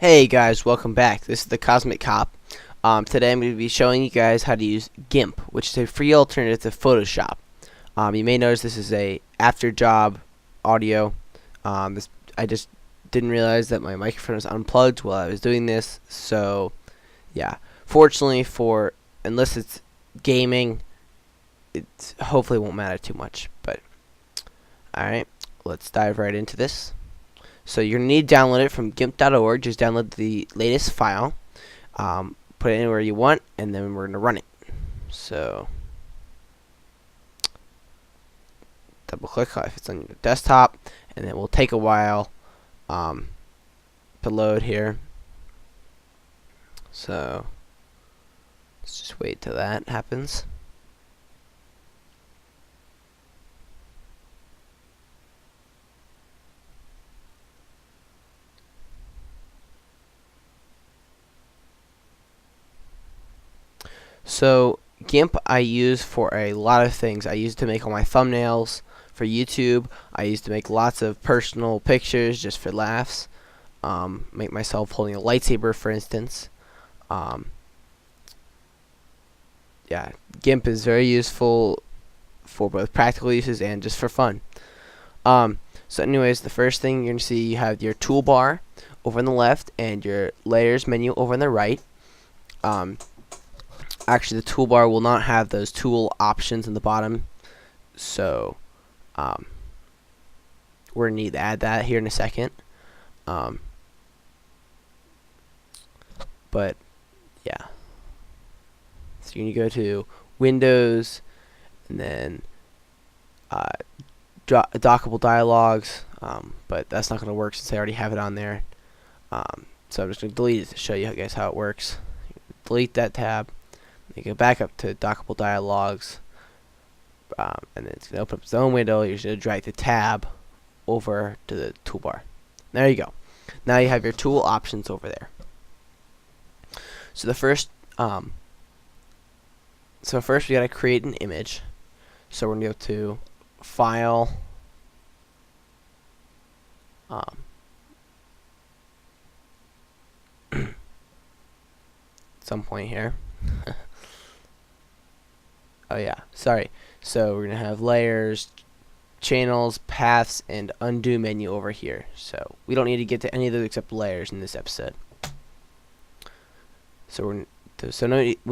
Hey guys, welcome back. This is the Cosmic Cop. Today I'm going to be showing you guys how to use GIMP, which is a free alternative to Photoshop. You may notice this is a after job audio. I just didn't realize that my microphone was unplugged while I was doing this. So yeah, fortunately unless it's gaming, it hopefully won't matter too much. But alright, let's dive right into this. So you're going to need to download it from GIMP.org. Just download the latest file, put it anywhere you want, and then we're going to run it. So double click if it's on your desktop, and it will take a while to load here. So let's just wait till that happens. So GIMP I use for a lot of things. I use it to make all my thumbnails for YouTube. I use it to make lots of personal pictures just for laughs. Make myself holding a lightsaber, for instance. Yeah, GIMP is very useful for both practical uses and just for fun. So anyways, the first thing you're going to see, you have your toolbar over on the left and your layers menu over on the right. Actually, the toolbar will not have those tool options in the bottom, so we're going to need to add that here in a second. But yeah, so you're going to go to Windows, and then dockable dialogues, but that's not going to work since I already have it on there. So I'm just going to delete it to show you guys how it works. Delete that tab. You go back up to dockable dialogues, and then it's going to open up its own window. You're just going to drag the tab over to the toolbar. There you go. Now you have your tool options over there. So first we got to create an image. So we're going to go to File, some point here. Oh yeah, sorry. So we're going to have layers, channels, paths, and undo menu over here. So we don't need to get to any of those except layers in this episode. So we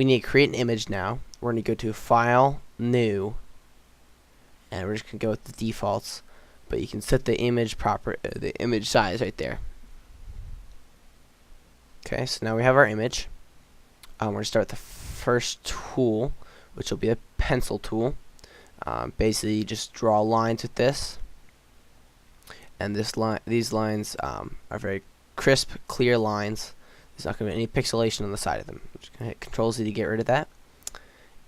need to create an image now. We're going to go to File, New, and we're just going to go with the defaults. But you can set the image the image size right there. Okay, so now we have our image. We're going to start with the first tool, which will be a pencil tool. Basically, you just draw lines with this, and these lines are very crisp, clear lines. There's not going to be any pixelation on the side of them. I'm just going to hit Control-Z to get rid of that,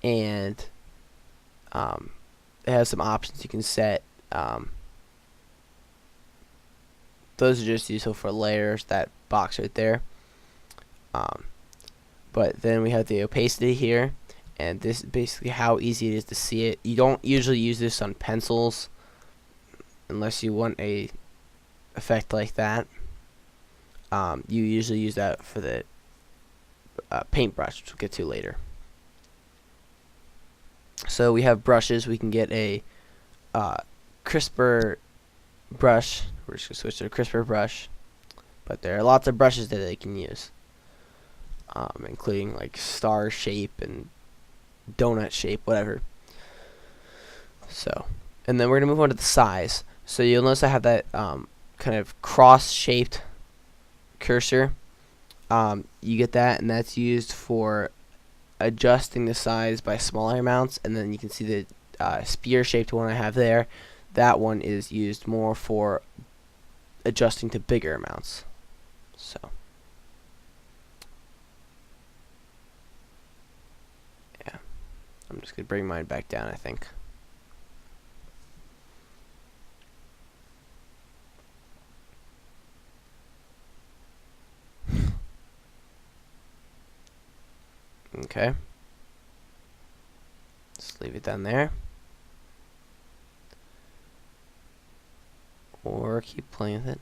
and it has some options you can set. Those are just useful for layers, that box right there. But then we have the opacity here. And this is basically how easy it is to see it. You don't usually use this on pencils unless you want a effect like that. You usually use that for the paintbrush, which we'll get to later. So we have brushes. We can get a crisper brush. We're just going to switch to a crisper brush. But there are lots of brushes that they can use, including like star shape and donut shape, whatever. So, and then we're gonna move on to the size. So you'll notice I have that kind of cross-shaped cursor. You get that, and that's used for adjusting the size by smaller amounts. And then you can see the spear-shaped one I have there. That one is used more for adjusting to bigger amounts. So. I'm just going to bring mine back down, I think. Okay. Just leave it down there. Or keep playing with it.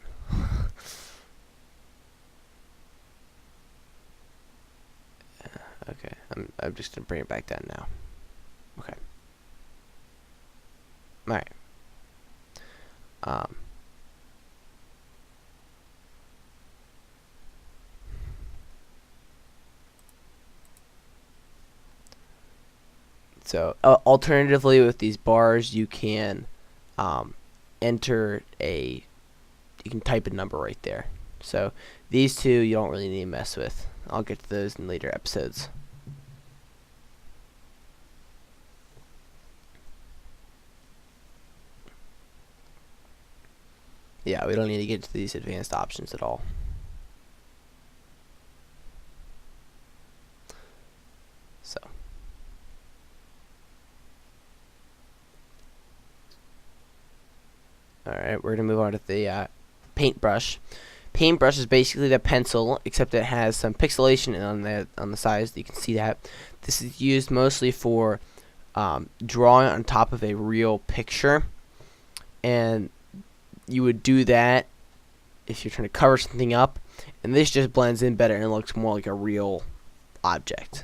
Okay, I'm just gonna bring it back down now. Okay. All right. Um. So alternatively, with these bars, you can enter a. You can type a number right there. So these two you don't really need to mess with. I'll get to those in later episodes. Yeah, we don't need to get to these advanced options at all. So. Alright, we're going to move on to the paintbrush. Paintbrush is basically the pencil, except it has some pixelation on the sides. You can see that. This is used mostly for drawing on top of a real picture. And you would do that if you're trying to cover something up. And this just blends in better and looks more like a real object.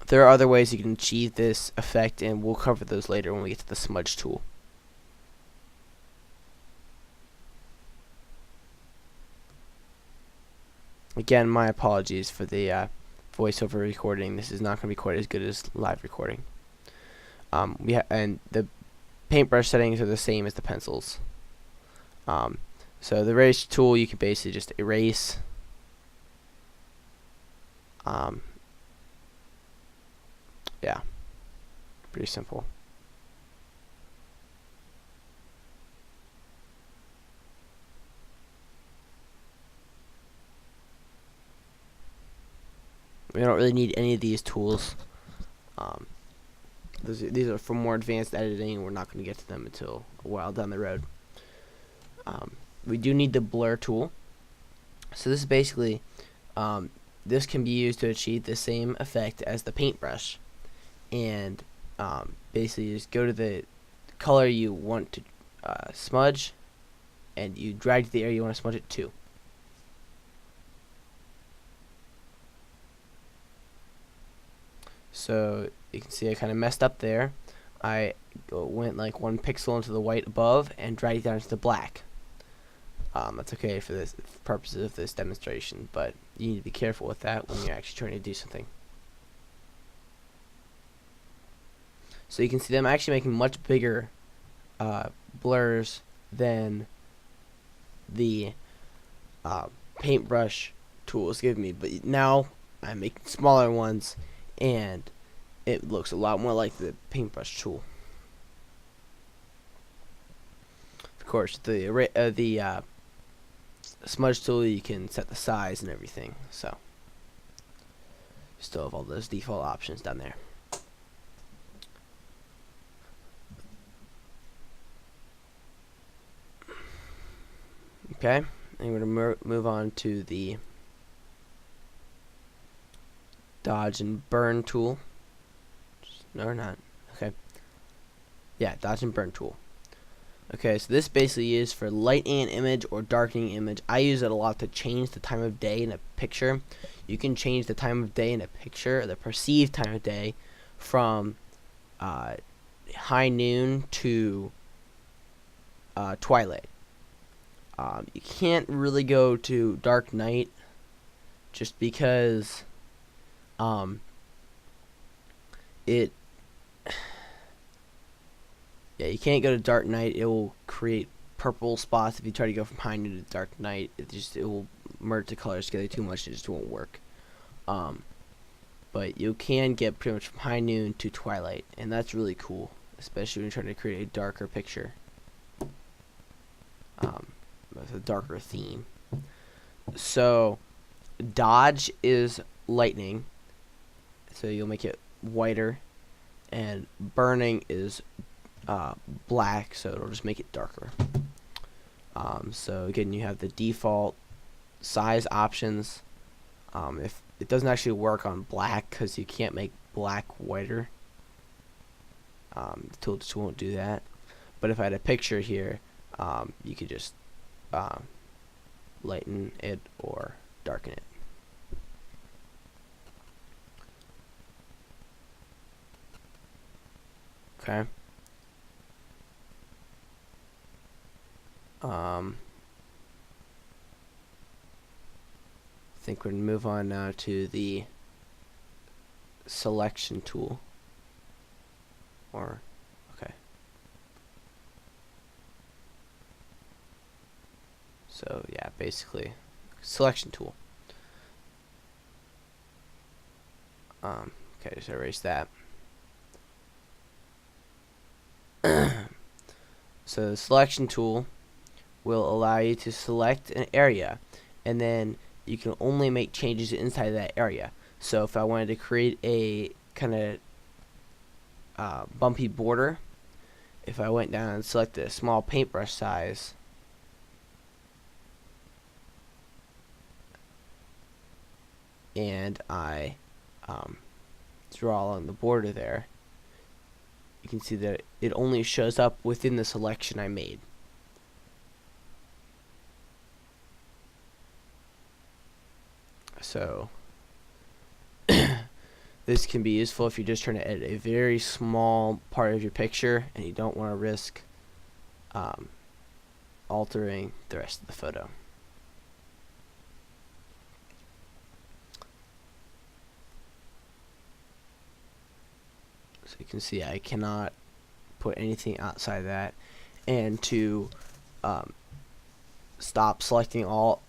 There are other ways you can achieve this effect, and we'll cover those later when we get to the smudge tool. Again, my apologies for the voiceover recording. This is not going to be quite as good as live recording. And the paintbrush settings are the same as the pencils. So the erase tool, you can basically just erase. Yeah, pretty simple. We don't really need any of these tools. These are for more advanced editing, and we're not going to get to them until a while down the road. We do need the blur tool. So this is basically, this can be used to achieve the same effect as the paintbrush. And basically just go to the color you want to smudge, and you drag to the area you want to smudge it to. So you can see I kind of messed up there. I went like 1 pixel into the white above and dragged it down to the black. That's okay for this purposes of this demonstration, but you need to be careful with that when you're actually trying to do something. So you can see them actually making much bigger blurs than the paintbrush tools give me. But now I'm making smaller ones, and it looks a lot more like the paintbrush tool. Of course, the smudge tool, you can set the size and everything. So still have all those default options down there. Okay, I'm going to move on to the dodge and burn tool. No, or not. Okay. Yeah, dodge and burn tool. Okay, so this basically is for lightening an image or darkening an image. I use it a lot to change the time of day in a picture. You can change the time of day in a picture, the perceived time of day, from high noon to twilight. You can't really go to dark night just because you can't go to dark night. It will create purple spots if you try to go from high noon to dark night. It will merge the colors together too much. It just won't work. But you can get pretty much from high noon to twilight, and that's really cool, especially when you're trying to create a darker picture. With a darker theme. So dodge is lightning, so you'll make it whiter, and burning is black, so it'll just make it darker. So again, you have the default size options. If it doesn't actually work on black because you can't make black whiter, the tool just won't do that. But if I had a picture here, you could just lighten it or darken it. Okay. I think we're going to move on now to the selection tool. Okay. So yeah, basically, selection tool. Okay, just erase that. So the selection tool will allow you to select an area, and then you can only make changes inside that area. So if I wanted to create a kind of bumpy border, if I went down and selected a small paintbrush size, and I draw along the border there, you can see that it only shows up within the selection I made. So this can be useful if you're just trying to edit a very small part of your picture and you don't want to risk altering the rest of the photo. So you can see I cannot put anything outside that, and to stop selecting all,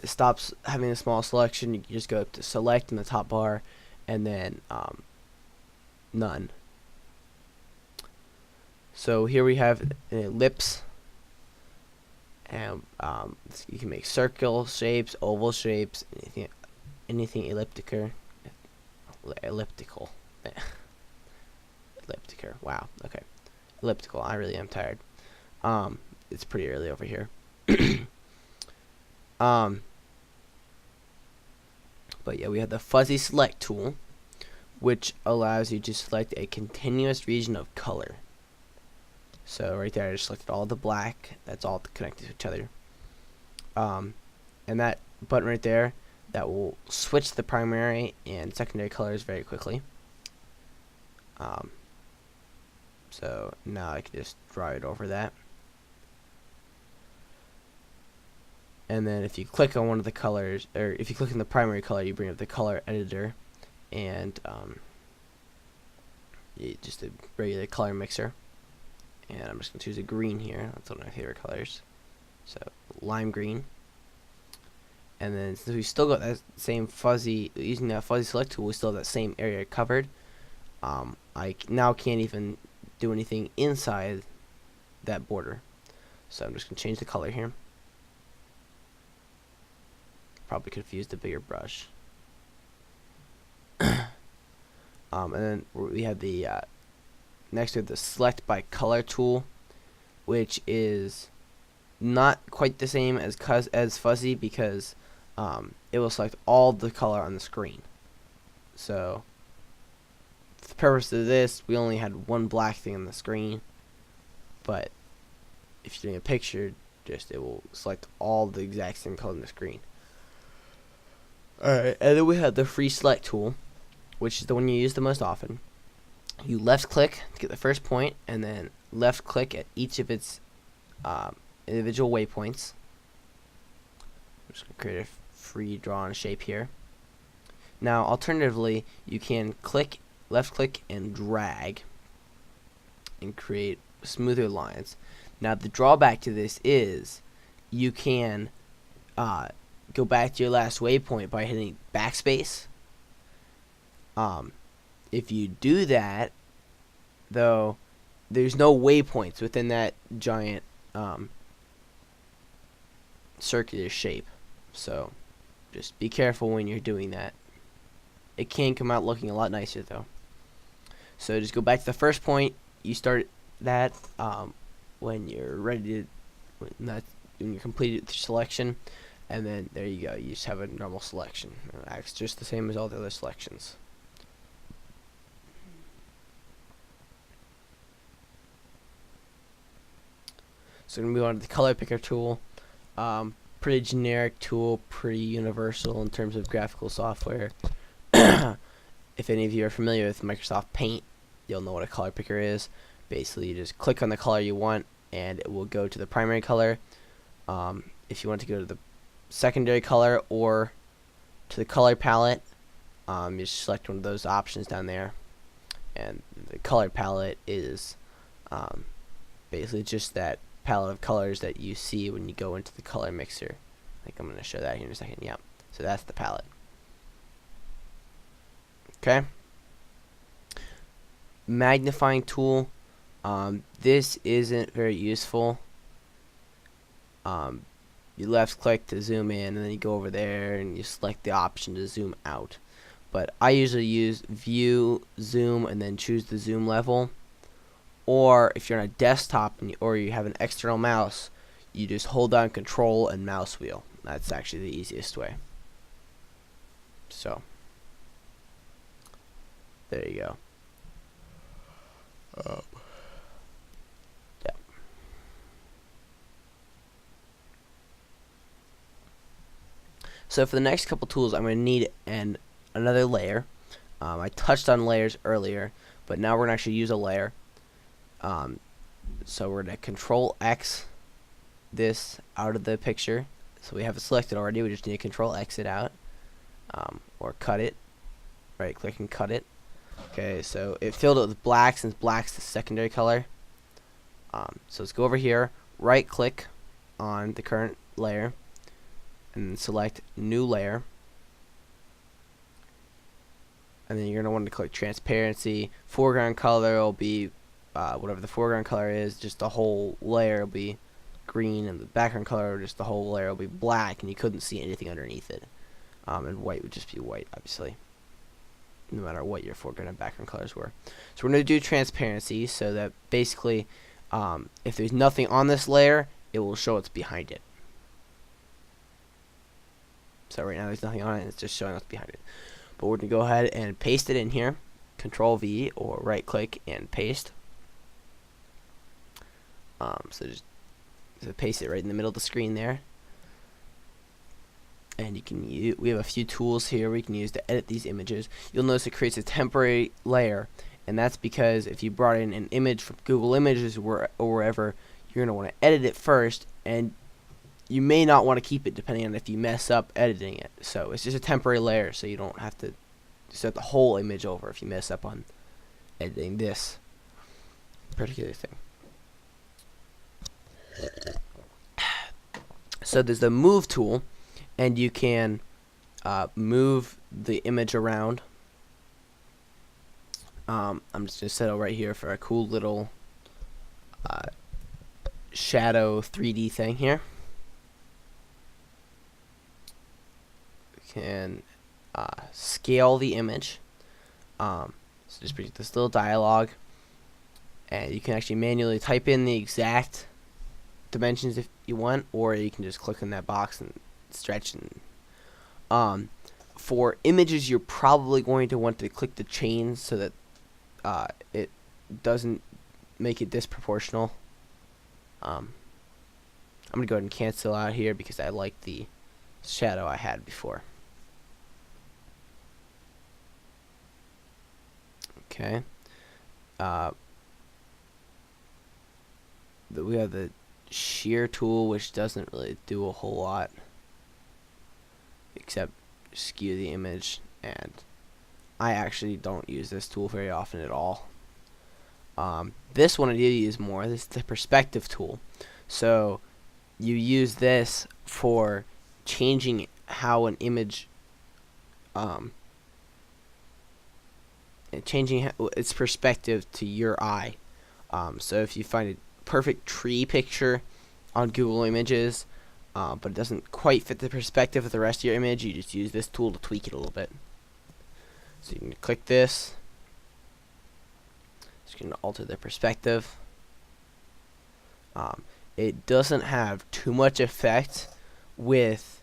stops having a small selection, you can just go up to select in the top bar, and then none. So here we have an ellipse, and you can make circle shapes, oval shapes, anything elliptical. Wow. Okay. Elliptical. I really am tired. It's pretty early over here. But yeah, we have the fuzzy select tool, which allows you to select a continuous region of color. So right there, I just selected all the black. That's all connected to each other. And that button right there, that will switch the primary and secondary colors very quickly. So now I can just draw it over that. And then if you click on one of the colors, or if you click on the primary color, you bring up the color editor, and just a regular color mixer. And I'm just going to choose a green here. That's one of my favorite colors. So lime green. And then since we still got that same fuzzy, using that fuzzy select tool, we still have that same area covered. I now can't even do anything inside that border. So I'm just going to change the color here. Probably could have used a bigger brush. And then we have the next we have the select by color tool, which is not quite the same as fuzzy, because it will select all the color on the screen. So for the purpose of this, we only had one black thing on the screen, but if you're doing a picture, it will select all the exact same color on the screen. Alright, and then we have the free select tool, which is the one you use the most often. You left click to get the first point, and then left click at each of its individual waypoints. I'm just going to create a free drawn shape here. Now alternatively, you can left click and drag and create smoother lines. Now the drawback to this is you can go back to your last waypoint by hitting backspace. If you do that, though, there's no waypoints within that giant circular shape. So just be careful when you're doing that. It can come out looking a lot nicer though. So just go back to the first point. You start that when you're ready to, when you're completed the selection, and then there you go. You just have a normal selection. It acts just the same as all the other selections. So we're going to move on to the color picker tool. pretty generic tool, pretty universal in terms of graphical software. If any of you are familiar with Microsoft Paint, you'll know what a color picker is. Basically, you just click on the color you want, and it will go to the primary color. If you want to go to the secondary color or to the color palette, you just select one of those options down there, and the color palette is basically just that palette of colors that you see when you go into the color mixer. I think I'm going to show that here in a second. Yeah, so that's the palette. Okay. Magnifying tool. This isn't very useful. You left click to zoom in, and then you go over there and you select the option to zoom out. But I usually use view, zoom, and then choose the zoom level. Or if you're on a desktop or you have an external mouse, you just hold down control and mouse wheel. That's actually the easiest way. So there you go. Yeah. So for the next couple tools, I'm going to need another layer. I touched on layers earlier, but now we're going to actually use a layer. So we're going to Control X this out of the picture. So we have it selected already. We just need to Control X it out, or cut it. Right click and cut it. Okay, so it filled it with black since black's the secondary color. So let's go over here, right click on the current layer, and select New Layer. And then you're going to want to click Transparency. Foreground color will be whatever the foreground color is, just the whole layer will be green, and the background color, just the whole layer will be black, and you couldn't see anything underneath it. And white would just be white, obviously, no matter what your foreground and background colors were. So we're going to do transparency, so that basically if there's nothing on this layer, it will show what's behind it. So right now there's nothing on it, it's just showing what's behind it. But we're going to go ahead and paste it in here. Control V or right click and paste. So just paste it right in the middle of the screen there. And you can we have a few tools here we can use to edit these images. You'll notice it creates a temporary layer, and that's because if you brought in an image from Google Images or wherever, you're going to want to edit it first, and you may not want to keep it depending on if you mess up editing it. So it's just a temporary layer, so you don't have to start the whole image over if you mess up on editing this particular thing. So there's the move tool, and you can move the image around. I'm just going to settle right here for a cool little shadow 3D thing here. We can scale the image. So just bring this little dialog, and you can actually manually type in the exact dimensions if you want, or you can just click in that box and stretch. And for images, you're probably going to want to click the chain so that it doesn't make it disproportional. I'm gonna go ahead and cancel out here because I like the shadow I had before. Okay. We have the shear tool, which doesn't really do a whole lot except skew the image, and I actually don't use this tool very often at all. This one I do use more. This is the perspective tool. So you use this for changing how an image changing its perspective to your eye. So if you find a perfect tree picture on Google Images, but it doesn't quite fit the perspective of the rest of your image, you just use this tool to tweak it a little bit. So you can click this. It's going to alter the perspective. It doesn't have too much effect with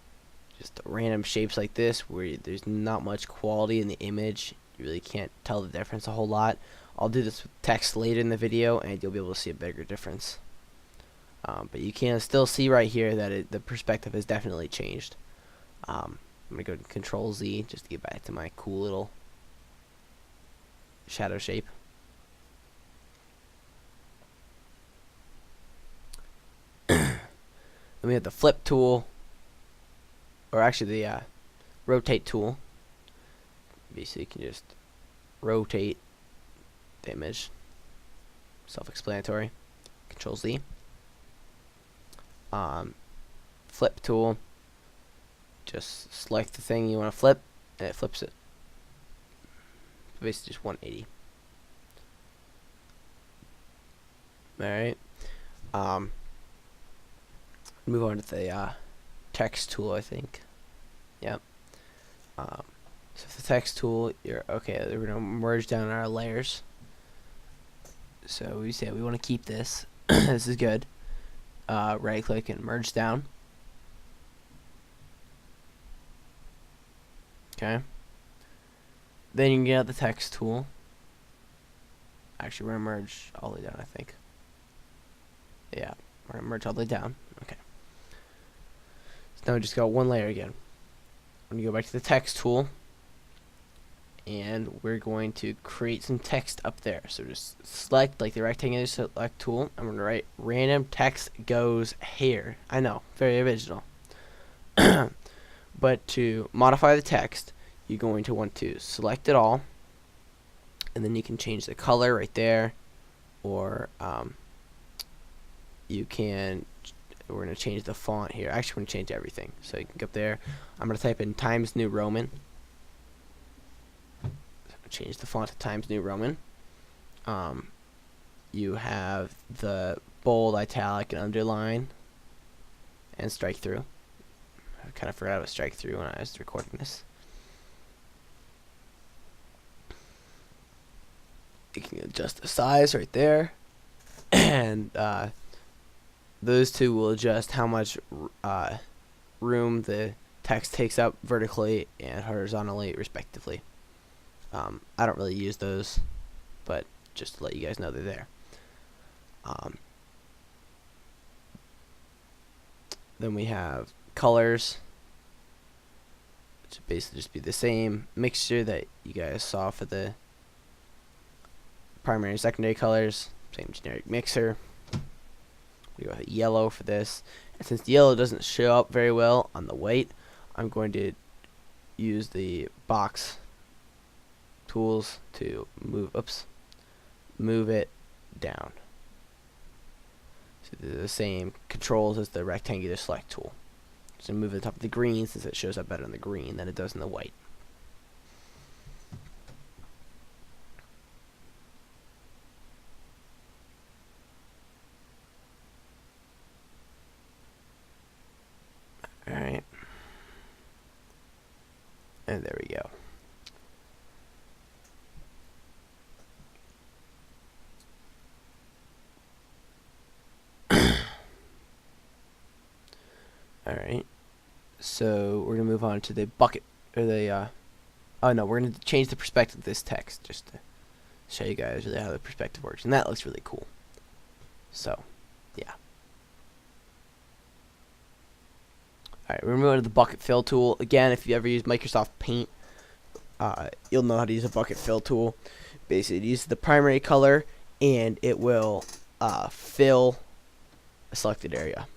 just random shapes like this where there's not much quality in the image. You really can't tell the difference a whole lot. I'll do this with text later in the video, and you'll be able to see a bigger difference. But you can still see right here that the perspective has definitely changed. I'm going to go to Control Z just to get back to my cool little shadow shape. Then we have the flip tool, or actually the rotate tool. Basically, you can just rotate the image. Self-explanatory. Control Z. Flip tool. Just select the thing you want to flip, and it flips it. Basically, just 180. Alright. Move on to the text tool, I think. Yep. So for the text tool, you're okay. We're gonna merge down our layers. So we say we want to keep this. This is good. Right click and merge down. Okay. Then you can get out the text tool. Actually, we're gonna merge all the way down, I think. Yeah, we're gonna merge all the way down. Okay. So now we just got one layer again. I'm gonna go back to the text tool, and we're going to create some text up there. So just select like the rectangular select tool. I'm gonna write random text goes here. I know, very original. But to modify the text, you're going to want to select it all, and then you can change the color right there, or you can. We're going to change the font here. Actually, we're going to change everything. So you can go up there. I'm going to type in Times New Roman. Change the font to Times New Roman. You have the bold, italic, and underline, and strike through. I kind of forgot about strike through when I was recording this. You can adjust the size right there, and those two will adjust how much room the text takes up vertically and horizontally, respectively. I don't really use those, but just to let you guys know they're there. Then we have colors, which basically just be the same mixture that you guys saw for the primary and secondary colors. Same generic mixer. We go with yellow for this, and since the yellow doesn't show up very well on the white, I'm going to use the box tools to move it down. So they're the same controls as the rectangular select tool. So move it to the top of the green, since it shows up better in the green than it does in the white. Alright. And there we go. Alright. So we're gonna move on to the bucket, or the oh no, we're gonna change the perspective of this text just to show you guys really how the perspective works, and that looks really cool. So yeah. Alright, we're moving on to the bucket fill tool. Again, if you ever use Microsoft Paint, you'll know how to use a bucket fill tool. Basically, it uses the primary color, and it will fill a selected area.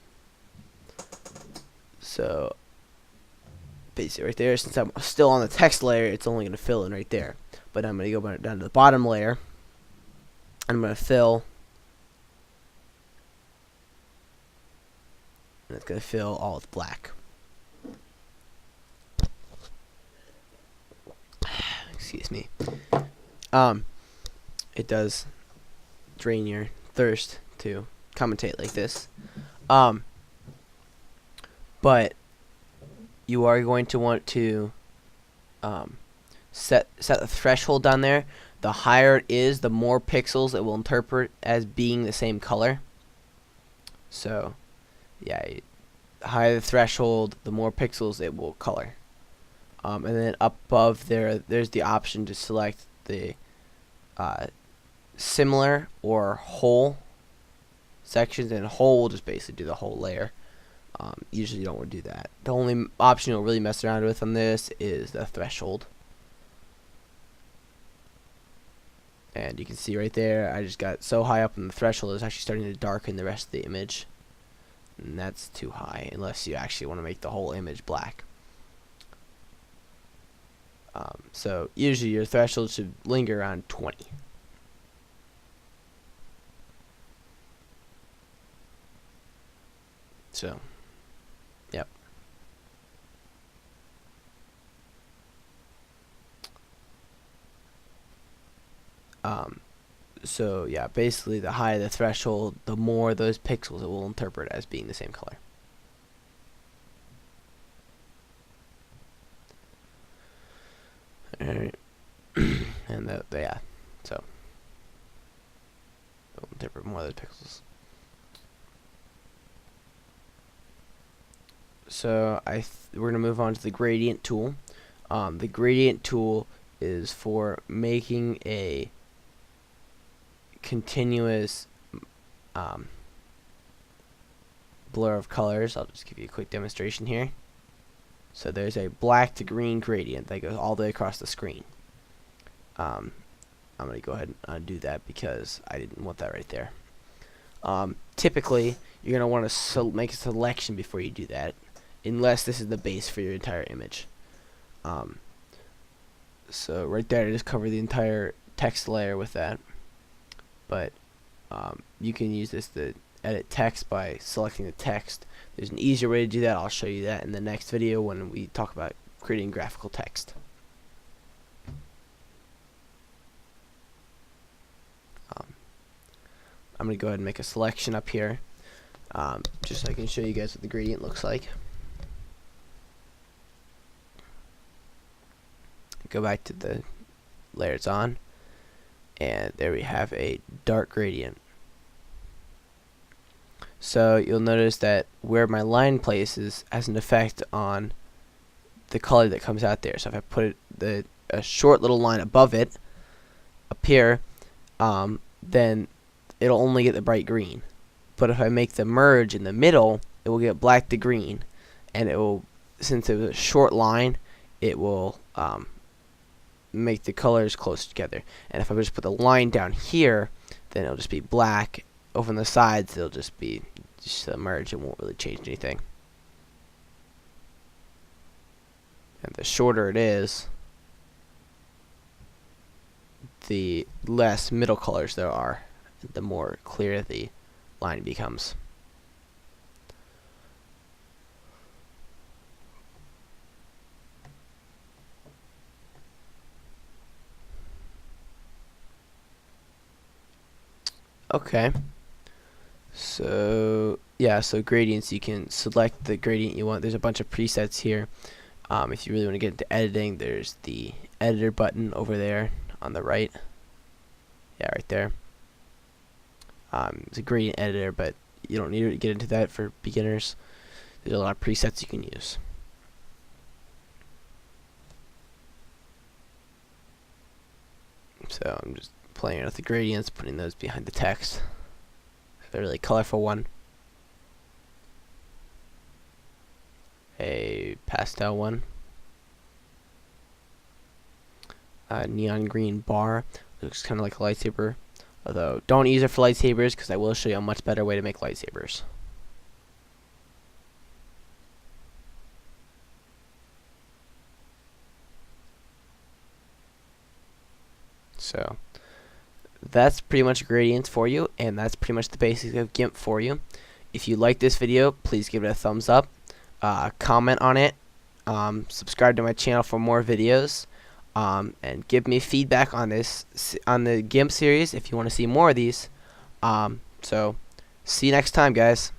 So basically right there, since I'm still on the text layer, it's only going to fill in right there. But I'm going to go down to the bottom layer, and I'm going to fill, and it's going to fill all with black. Excuse me. It does drain your thirst to commentate like this. But you are going to want to set the threshold down there. The higher it is, the more pixels it will interpret as being the same color. So, yeah, the higher the threshold, the more pixels it will color. And then up above there's the option to select the similar or whole sections, and whole will just basically do the whole layer. Usually you don't want to do that. The only option you'll really mess around with on this is the threshold. And you can see right there, I just got so high up in the threshold, it's actually starting to darken the rest of the image. And that's too high, unless you actually want to make the whole image black. So usually your threshold should linger around 20. So, yep. So yeah, basically the higher the threshold, the more those pixels it will interpret as being the same color. Alright. And yeah, so it will interpret more of those pixels. So we're gonna move on to the gradient tool. The gradient tool is for making a continuous blur of colors. I'll just give you a quick demonstration here. So there's a black to green gradient that goes all the way across the screen. I'm going to go ahead and undo that because I didn't want that right there. Typically, you're going to want to make a selection before you do that, unless this is the base for your entire image. So right there, I just cover the entire text layer with that. But you can use this to edit text by selecting the text. There's an easier way to do that. I'll show you that in the next video when we talk about creating graphical text. I'm going to go ahead and make a selection up here, just so I can show you guys what the gradient looks like. Go back to the layer it's on, and there we have a dark gradient. So you'll notice that where my line places has an effect on the color that comes out there. So if I put a short little line above it, up here, then it'll only get the bright green. But if I make the merge in the middle, it will get black to green, and it will, since it was a short line, it will make the colors close together. And if I just put the line down here, then it'll just be black. Over on the sides, it'll just be a merge. It won't really change anything. And the shorter it is, the less middle colors there are, the more clear the line becomes. Okay. So yeah, so gradients, you can select the gradient you want. There's a bunch of presets here. If you really want to get into editing, there's the editor button over there on the right. Yeah, right there. It's a gradient editor, but you don't need to get into that for beginners. There's a lot of presets you can use. So I'm just playing with the gradients, putting those behind the text. A really colorful one. A pastel one. A neon green bar. Looks kind of like a lightsaber. Although, don't use it for lightsabers, because I will show you a much better way to make lightsabers. So that's pretty much gradients for you, and that's pretty much the basics of GIMP for you. If you like this video, please give it a thumbs up, comment on it, subscribe to my channel for more videos, and give me feedback on the GIMP series if you want to see more of these. So see you next time, guys.